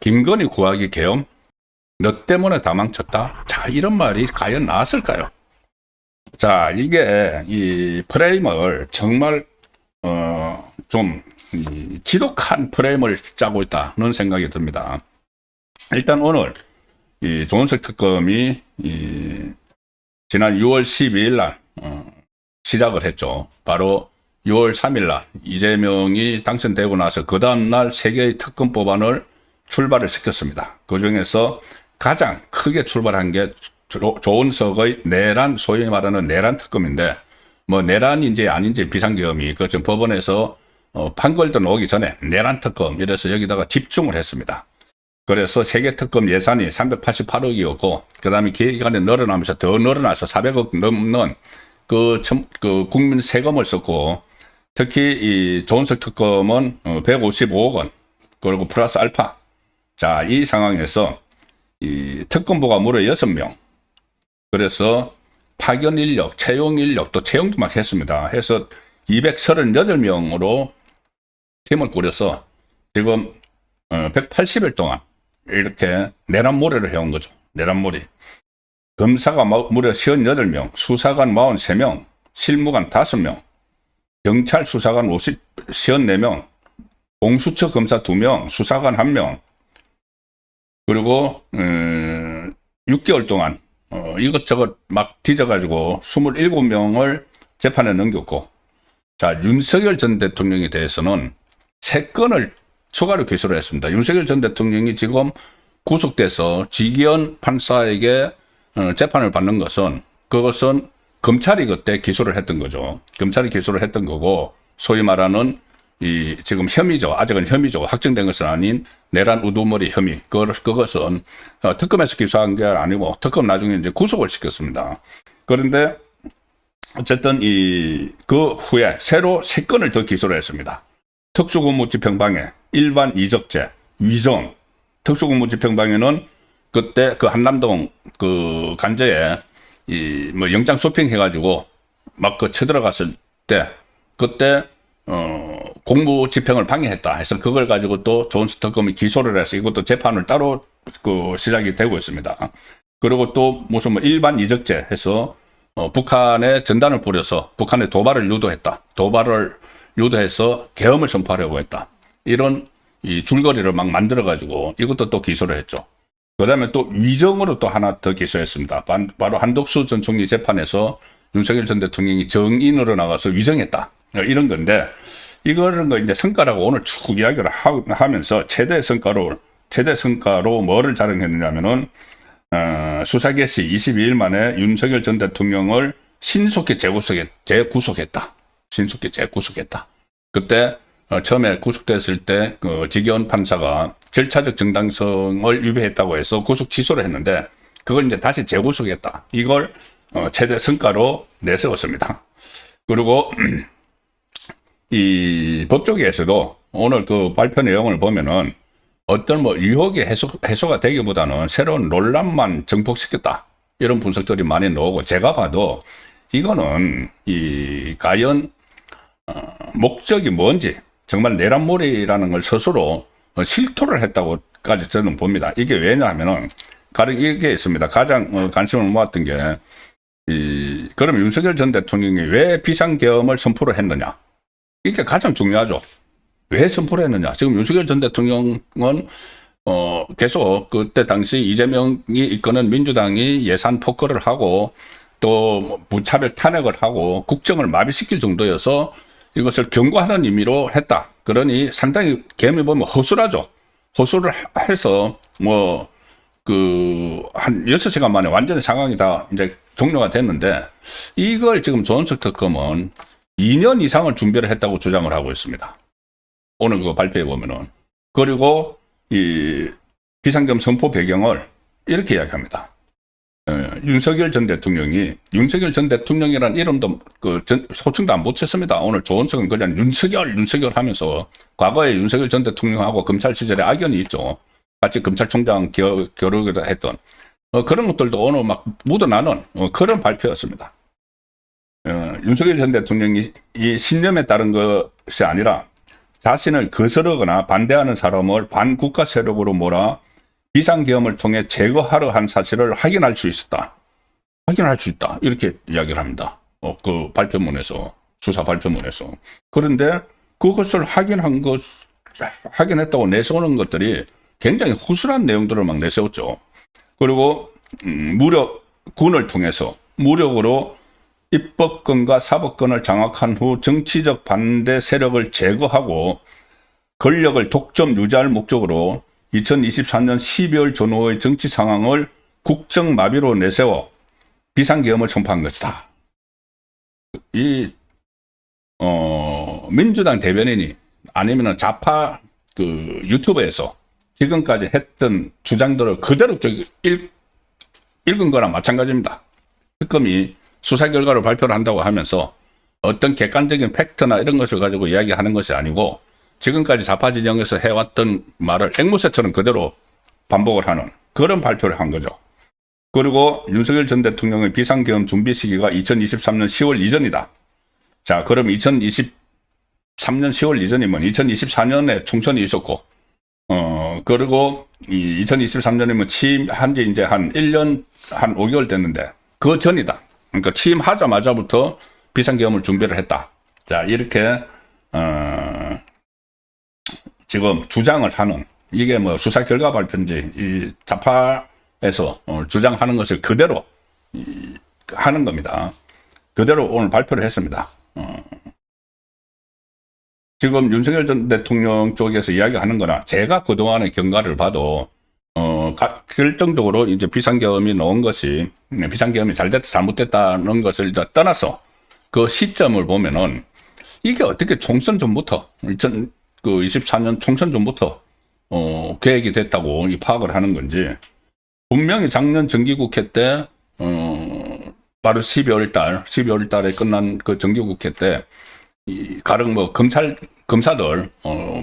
김건희 구하기 계엄? 너 때문에 다 망쳤다? 자, 이런 말이 과연 나왔을까요? 자, 이게 이 프레임을 정말 좀 지독한 프레임을 짜고 있다는 생각이 듭니다. 일단 오늘 이 조은석 특검이 지난 6월 12일 날 시작을 했죠. 바로 6월 3일 날 이재명이 당선되고 나서 그 다음날 3개의 특검 법안을 출발을 시켰습니다. 그 중에서 가장 크게 출발한 게 조은석의 내란, 소위 말하는 내란 특검인데, 뭐 내란인지 아닌지 비상계엄이 그 지금 법원에서 판결도 나오기 전에 내란 특검 이래서 여기다가 집중을 했습니다. 그래서 세계 특검 예산이 388억이었고, 그 다음에 기간이 늘어나면서 더 늘어나서 400억 넘는 그 국민 세금을 썼고, 특히 이 조은석 특검은 155억 원, 그리고 플러스 알파. 자, 이 상황에서 이 특검부가 무려 6명. 그래서 파견 인력, 채용 인력, 또 채용도 막 했습니다. 해서 238명으로 팀을 꾸려서 지금 180일 동안 이렇게 내란몰이를 해온 거죠. 내란몰이. 검사가 무려 58명, 수사관 43명, 실무관 5명, 경찰 수사관 54명, 공수처 검사 2명, 수사관 1명, 그리고 6개월 동안 이것저것 막 뒤져가지고 27명을 재판에 넘겼고, 자, 윤석열 전 대통령에 대해서는 3건을 추가로 기소를 했습니다. 윤석열 전 대통령이 지금 구속돼서 지기현 판사에게 재판을 받는 것은, 그것은 검찰이 그때 기소를 했던 거죠. 검찰이 기소를 했던 거고, 소위 말하는 지금 혐의죠. 아직은 혐의죠. 확정된 것은 아닌 내란 우두머리 혐의. 그것은 특검에서 기소한 게 아니고 특검 나중에 이제 구속을 시켰습니다. 그런데 어쨌든 그 후에 새로 3건을 더 기소를 했습니다. 특수근무집행방해, 일반 이적죄, 위정. 특수근무집행방해는 그때 그 한남동 그 간저에 뭐 영장 쇼핑 해가지고 막 그 쳐들어갔을 때, 그때 공무 집행을 방해했다 해서 그걸 가지고 또 조은석 특검이 기소를 해서 이것도 재판을 따로 시작이 되고 있습니다. 그리고 또 무슨 뭐 일반 이적죄 해서 북한에 전단을 뿌려서 북한에 도발을 유도했다. 도발을 유도해서 계엄을 선포하려고 했다. 이런 줄거리를 막 만들어 가지고 이것도 또 기소를 했죠. 그다음에 또 위정으로 또 하나 더 기소했습니다. 바로 한덕수 전 총리 재판에서 윤석열 전 대통령이 정인으로 나가서 위정했다. 이런 건데, 이거를 이제 성과라고 오늘 쭉 이야기를 하면서 최대 성과로 뭐를 자랑했느냐면은, 수사 개시 22일 만에 윤석열 전 대통령을 신속히 재구속했다. 신속히 재구속했다. 그때, 처음에 구속됐을 때, 지기현 판사가 절차적 정당성을 위배했다고 해서 구속 취소를 했는데, 그걸 이제 다시 재구속했다. 이걸, 최대 성과로 내세웠습니다. 그리고, 이 법조계에서도 오늘 그 발표 내용을 보면은 어떤 뭐 의혹이 해소가 되기보다는 새로운 논란만 증폭시켰다. 이런 분석들이 많이 나오고, 제가 봐도 이거는 과연 목적이 뭔지, 정말 내란몰이라는 걸 스스로 실토를 했다고까지 저는 봅니다. 이게 왜냐하면은 이게 있습니다. 가장 관심을 모았던 게 그럼 윤석열 전 대통령이 왜 비상계엄을 선포를 했느냐? 이게 가장 중요하죠. 왜 선포를 했느냐? 지금 윤석열 전 대통령은 계속 그때 당시 이재명이 이끄는 민주당이 예산 폭거를 하고 또 무차별 탄핵을 하고 국정을 마비시킬 정도여서 이것을 경고하는 의미로 했다. 그러니 상당히 계엄이 보면 허술하죠. 허술을 해서 한 6시간 만에 완전히 상황이 다 이제 종료가 됐는데, 이걸 지금 조은석 특검은 2년 이상을 준비를 했다고 주장을 하고 있습니다. 오늘 그거 발표해 보면은. 그리고 이 비상계엄 선포 배경을 이렇게 이야기합니다. 윤석열 전 대통령이란 이름도 호칭도 안 붙였습니다. 오늘 조은석은 그냥 윤석열 하면서 과거에 윤석열 전 대통령하고 검찰 시절에 악연이 있죠. 같이 검찰총장 겨루기도 했던 그런 것들도 오늘 막 묻어나는 그런 발표였습니다. 윤석열 전 대통령이 이 신념에 따른 것이 아니라 자신을 거스르거나 반대하는 사람을 반국가 세력으로 몰아 비상계엄을 통해 제거하려 한 사실을 확인할 수 있었다. 확인할 수 있다. 이렇게 이야기를 합니다. 그 발표문에서, 수사 발표문에서. 그런데 그것을 확인했다고 내세우는 것들이 굉장히 후순한 내용들을 막 내세웠죠. 그리고 군을 통해서 무력으로 입법권과 사법권을 장악한 후 정치적 반대 세력을 제거하고 권력을 독점 유지할 목적으로 2024년 12월 전후의 정치 상황을 국정마비로 내세워 비상계엄을 선포한 것이다. 민주당 대변인이 아니면 좌파 유튜브에서 지금까지 했던 주장들을 그대로 읽은 거나 마찬가지입니다. 특검이 수사 결과를 발표를 한다고 하면서 어떤 객관적인 팩트나 이런 것을 가지고 이야기하는 것이 아니고 지금까지 좌파 진영에서 해왔던 말을 앵무새처럼 그대로 반복을 하는 그런 발표를 한 거죠. 그리고 윤석열 전 대통령의 비상계엄 준비 시기가 2023년 10월 이전이다. 자, 그럼 2023년 10월 이전이면 2024년에 총선이 있었고, 그리고 2023년이면 취임한 지 이제 한 1년, 한 5개월 됐는데, 그 전이다. 그러니까 취임하자마자부터 비상계엄을 준비를 했다. 자, 이렇게, 지금 주장을 하는, 이게 뭐 수사 결과 발표인지, 이 좌파에서 주장하는 것을 그대로 하는 겁니다. 그대로 오늘 발표를 했습니다. 지금 윤석열 전 대통령 쪽에서 이야기하는 거나 제가 그동안의 경과를 봐도 결정적으로 이제 비상계엄이 나온 것이 비상계엄이 잘됐다 잘못됐다는 것을 떠나서 그 시점을 보면은 이게 어떻게 총선 전부터 2024년 총선 전부터 계획이 됐다고 파악을 하는 건지 분명히 작년 정기국회 때 바로 12월 달에 끝난 그 정기국회 때 가령 뭐 검사들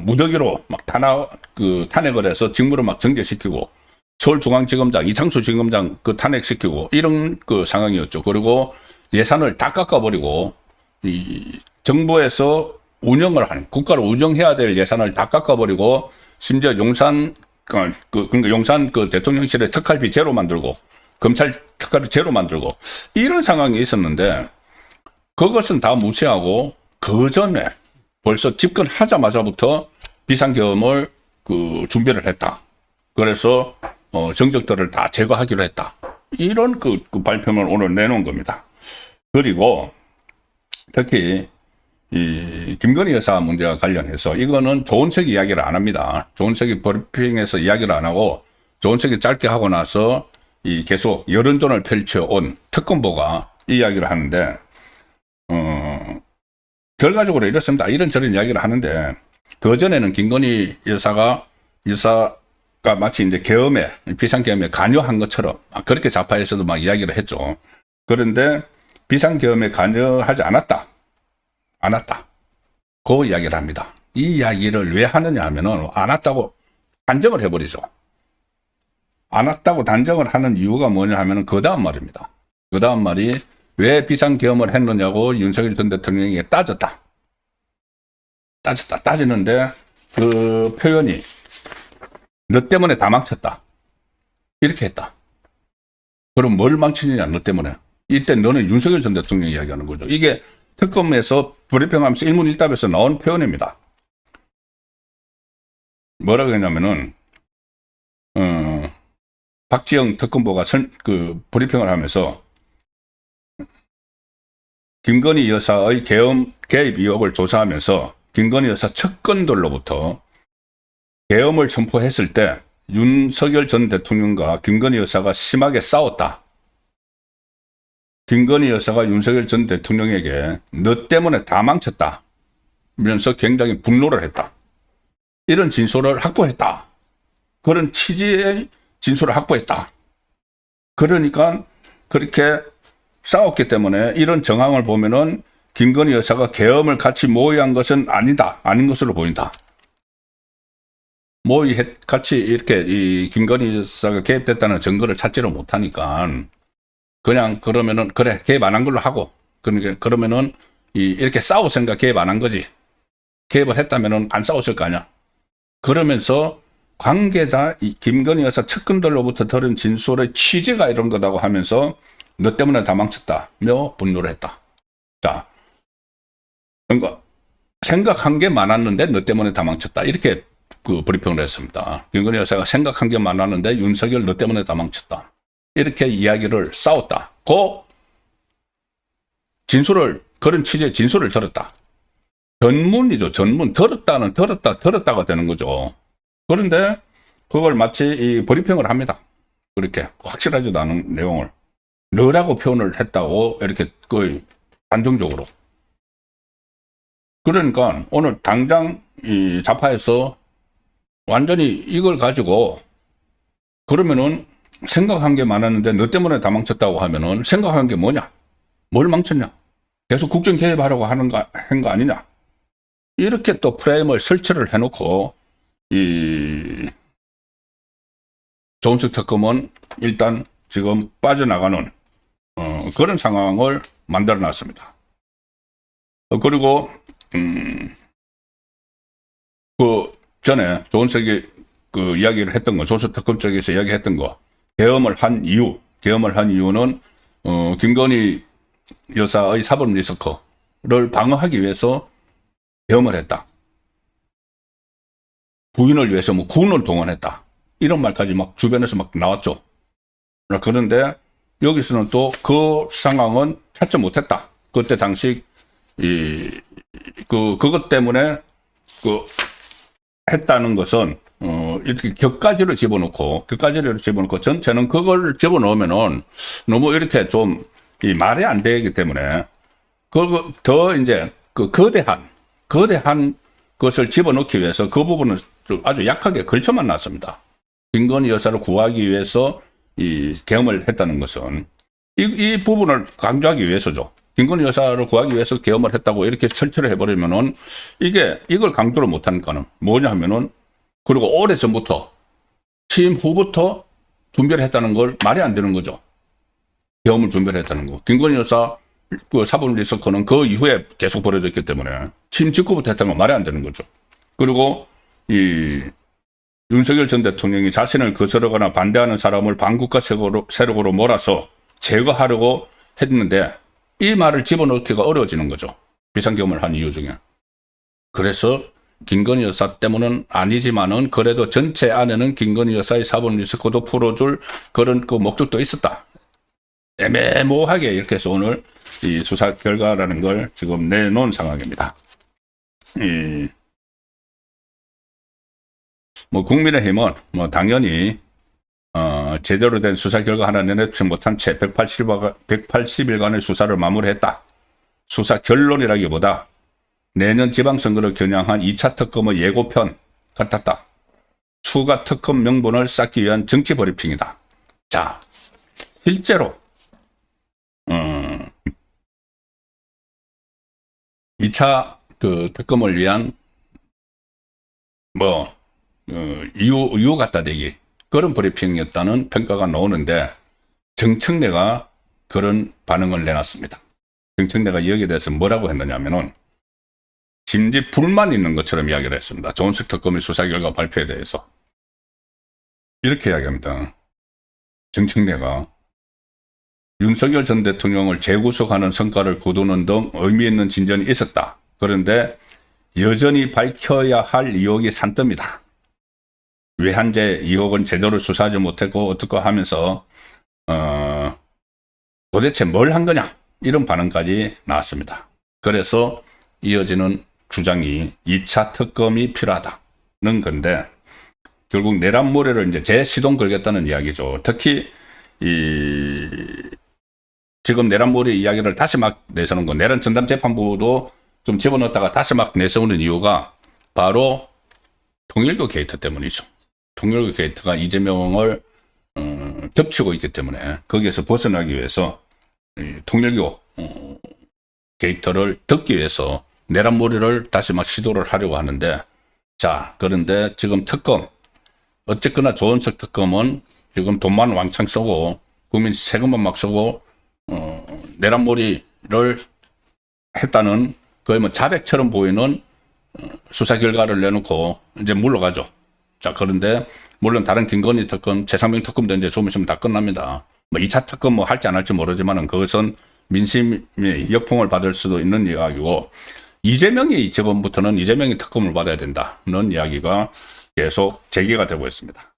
무더기로 막 탄핵을 해서 직무를 막 정지시키고 서울중앙지검장 이창수 지검장 그 탄핵시키고 이런 그 상황이었죠. 그리고 예산을 다 깎아버리고 이 정부에서 운영을 하는 국가를 운영해야 될 예산을 다 깎아버리고 심지어 용산 그러니까 용산 그 대통령실에 특활비 제로 만들고 검찰 특활비 제로 만들고 이런 상황이 있었는데 그것은 다 무시하고 그 전에 벌써 집권하자마자부터 비상계엄을 준비를 했다. 그래서 정적들을 다 제거하기로 했다. 이런 그 발표를 오늘 내놓은 겁니다. 그리고 특히 이 김건희 여사 문제와 관련해서 이거는 조은석 이야기를 안 합니다. 조은석이 브리핑에서 이야기를 안 하고 조은석이 짧게 하고 나서 계속 여론전을 펼쳐온 특검보가 이 이야기를 하는데 결과적으로 이렇습니다. 이런저런 이야기를 하는데 그전에는 김건희 여사가 마치 이제 비상계엄에 관여한 것처럼 그렇게 좌파에서도 막 이야기를 했죠. 그런데 비상계엄에 관여하지 않았다. 그 이야기를 합니다. 이 이야기를 왜 하느냐 하면은 안 왔다고 단정을 해버리죠. 안 왔다고 단정을 하는 이유가 뭐냐 하면은 그 다음 말입니다. 그 다음 말이 왜 비상계엄을 했느냐고 윤석열 전 대통령이 따지는데 그 표현이 너 때문에 다 망쳤다. 이렇게 했다. 그럼 뭘 망치느냐 너 때문에. 이때 너는 윤석열 전 대통령 이야기하는 거죠. 이게 특검에서 브리핑하면서 일문일답에서 나온 표현입니다. 뭐라고 했냐면은 박지영 특검보가 브리핑을 하면서 김건희 여사의 계엄 개입 의혹을 조사하면서 김건희 여사 측근들로부터 계엄을 선포했을 때 윤석열 전 대통령과 김건희 여사가 심하게 싸웠다. 김건희 여사가 윤석열 전 대통령에게 너 때문에 다 망쳤다. 면서 굉장히 분노를 했다. 이런 진술을 확보했다. 그런 취지의 진술을 확보했다. 그러니까 그렇게 싸웠기 때문에 이런 정황을 보면은 김건희 여사가 계엄을 같이 모의한 것은 아닌 것으로 보인다. 같이 이렇게 이 김건희 여사가 개입됐다는 증거를 찾지를 못하니까 그냥 그러면은 그래 개입 안 한 걸로 하고 그러니까 그러면은 이렇게 싸울 생각 개입 안 한 거지. 개입을 했다면은 안 싸웠을 거 아니야. 그러면서 관계자 이 김건희 여사 측근들로부터 들은 진술의 취지가 이런 거다고 하면서 너 때문에 다 망쳤다며 분노를 했다. 자, 그러니까 생각한 게 많았는데 너 때문에 다 망쳤다. 이렇게 그 브리핑을 했습니다. 김건희 여사가 생각한 게 많았는데 윤석열 너 때문에 다 망쳤다. 이렇게 이야기를 싸웠다. 그 진술을 그런 취지의 진술을 들었다. 전문이죠. 전문. 들었다가 되는 거죠. 그런데 그걸 마치 이 브리핑을 합니다. 그렇게 확실하지도 않은 내용을 너라고 표현을 했다고 이렇게 거의 단정적으로. 그러니까 오늘 당장 이 좌파에서 완전히 이걸 가지고 그러면은 생각한 게 많았는데 너 때문에 다 망쳤다고 하면은 생각한 게 뭐냐? 뭘 망쳤냐? 계속 국정 개입하려고 한 거 아니냐? 이렇게 또 프레임을 설치를 해놓고 이 조은석 특검은 일단 지금 빠져나가는 그런 상황을 만들어 놨습니다. 그리고 그 전에 조은석이 그 이야기를 했던 거, 조은석 특검 쪽에서 이야기했던 거, 계엄을 한 이유는 김건희 여사의 사법 리스크를 방어하기 위해서 계엄을 했다. 부인을 위해서 뭐 군을 동원했다. 이런 말까지 막 주변에서 막 나왔죠. 그런데 여기서는 또 그 상황은 찾지 못했다. 그때 당시 그것 때문에 했다는 것은 이렇게 격가지를 집어넣고 전체는 그걸 집어넣으면은 너무 이렇게 좀 말이 안 되기 때문에 더 이제 그 거대한 것을 집어넣기 위해서 그 부분은 아주 약하게 걸쳐만 놨습니다. 김건희 여사를 구하기 위해서 이 계엄을 했다는 것은 이 부분을 강조하기 위해서죠. 김건희 여사를 구하기 위해서 계엄을 했다고 이렇게 설치를 해버리면은 이걸 강조를 못하니까는 뭐냐 하면은 그리고 오래전부터 취임 후부터 준비를 했다는 걸 말이 안 되는 거죠. 계엄을 준비를 했다는 거. 김건희 여사 그 사법 리스크는 그 이후에 계속 벌어졌기 때문에 취임 직후부터 했다는 건 말이 안 되는 거죠. 그리고 이 윤석열 전 대통령이 자신을 거스르거나 반대하는 사람을 반국가 세력으로 몰아서 제거하려고 했는데 이 말을 집어넣기가 어려워지는 거죠. 비상계엄을 한 이유 중에. 그래서 김건희 여사 때문은 아니지만은 그래도 전체 안에는 김건희 여사의 사법 리스크도 풀어줄 그런 그 목적도 있었다. 애매모호하게 이렇게 해서 오늘 이 수사 결과라는 걸 지금 내놓은 상황입니다. 뭐 국민의힘은 뭐 당연히 제대로 된 수사 결과 하나 내놓지 못한 채 180일간의 수사를 마무리했다. 수사 결론이라기보다 내년 지방선거를 겨냥한 2차 특검의 예고편 같았다. 추가 특검 명분을 쌓기 위한 정치 브리핑이다. 자, 실제로 2차 그 특검을 위한 이유 갖다 대기 그런 브리핑이었다는 평가가 나오는데 정청래가 그런 반응을 내놨습니다. 정청래가 여기에 대해서 뭐라고 했느냐면은 심지 불만 있는 것처럼 이야기를 했습니다. 조은석 특검의 수사 결과 발표에 대해서 이렇게 이야기합니다. 정청래가 윤석열 전 대통령을 재구속하는 성과를 거두는 등 의미 있는 진전이 있었다. 그런데 여전히 밝혀야 할 의혹이 산더미다. 외환제 의혹은 제대로 수사하지 못했고 어떻고 하면서 도대체 뭘 한 거냐 이런 반응까지 나왔습니다. 그래서 이어지는 주장이 2차 특검이 필요하다는 건데 결국 내란모래를 이제 재시동 걸겠다는 이야기죠. 특히 지금 내란모래 이야기를 다시 막 내세우는 건 내란 전담재판부도 좀 집어넣었다가 다시 막 내세우는 이유가 바로 통일교 게이트 때문이죠. 통일교 게이트가 이재명을 덮치고 있기 때문에 거기에서 벗어나기 위해서 통일교 게이트를 덮기 위해서 내란몰이를 다시 막 시도를 하려고 하는데 자 그런데 지금 특검 어쨌거나 조은석 특검은 지금 돈만 왕창 쓰고 국민 세금만 막 쓰고 내란몰이를 했다는 거의 뭐 자백처럼 보이는 수사 결과를 내놓고 이제 물러가죠. 자, 그런데 물론 다른 김건희 특검, 최상병 특검도 이제 좀 있으면 다 끝납니다. 뭐 2차 특검 뭐 할지 안 할지 모르지만은 그것은 민심의 역풍을 받을 수도 있는 이야기고, 이재명이 저번부터는 이재명이 특검을 받아야 된다는 이야기가 계속 제기가 되고 있습니다.